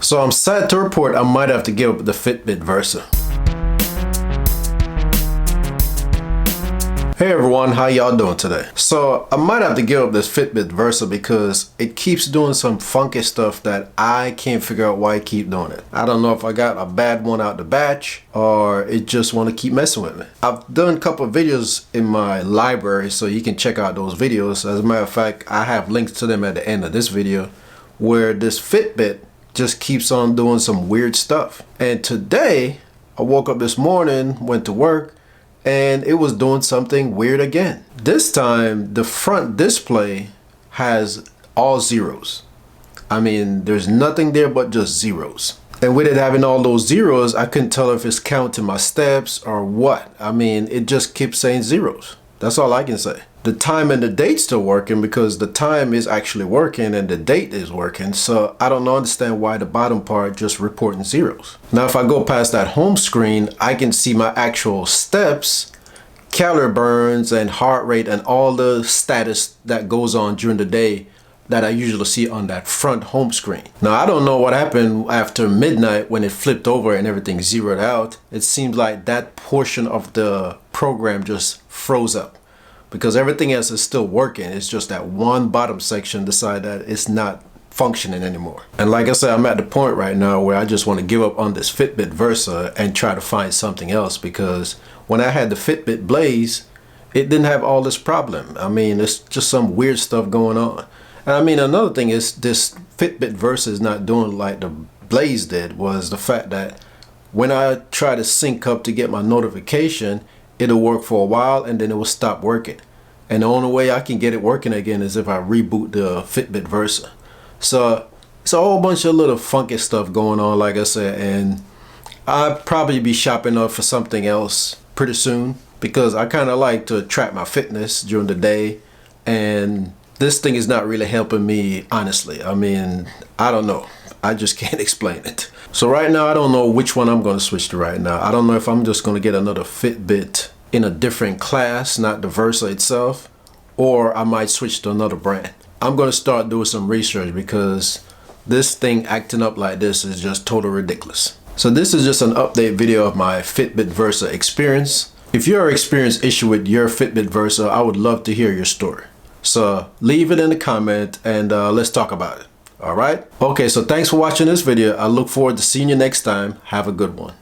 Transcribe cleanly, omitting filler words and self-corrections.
So I'm sad to report I might have to give up the Fitbit Versa. Hey everyone, how y'all doing today? So I might have to give up this Fitbit Versa because it keeps doing some funky stuff that I can't figure out why it keeps doing it. I don't know if I got a bad one out the batch or it just want to keep messing with me. I've done a couple of videos in my library so you can check out those videos. As a matter of fact, I have links to them at the end of this video where this Fitbit just keeps on doing some weird stuff. And today I woke up this morning, went to work, and it was doing something weird again. This time the front display has all zeros. I mean, there's nothing there but just zeros. And with it having all those zeros, I couldn't tell if it's counting my steps or what. I mean, it just keeps saying zeros. That's all I can say. The time and the date's still working because the time is actually working and the date is working. So I don't understand why the bottom part just reporting zeros. Now, if I go past that home screen, I can see my actual steps, calorie burns, and heart rate, and all the status that goes on during the day that I usually see on that front home screen. Now, I don't know what happened after midnight when it flipped over and everything zeroed out. It seems like that portion of the program just froze up, because everything else is still working. It's just that one bottom section decided that it's not functioning anymore. And like I said, I'm at the point right now where I just want to give up on this Fitbit Versa and try to find something else, because when I had the Fitbit Blaze, it didn't have all this problem. I mean, it's just some weird stuff going on. And I mean, another thing is this Fitbit Versa is not doing like the Blaze did, was the fact that when I try to sync up to get my notification, it'll work for a while and then it will stop working. And the only way I can get it working again is if I reboot the Fitbit Versa. So it's a whole bunch of little funky stuff going on, like I said, and I'll probably be shopping up for something else pretty soon, because I kind of like to track my fitness during the day, and this thing is not really helping me, honestly. I mean, I don't know. I just can't explain it. So right now, I don't know which one I'm going to switch to right now. I don't know if I'm just going to get another Fitbit in a different class, not the Versa itself, or I might switch to another brand. I'm going to start doing some research, because this thing acting up like this is just totally ridiculous. So this is just an update video of my Fitbit Versa experience. If you're experiencing issue with your Fitbit Versa, I would love to hear your story. So leave it in the comment and let's talk about it. All right. Okay, so thanks for watching this video. I look forward to seeing you next time. Have a good one.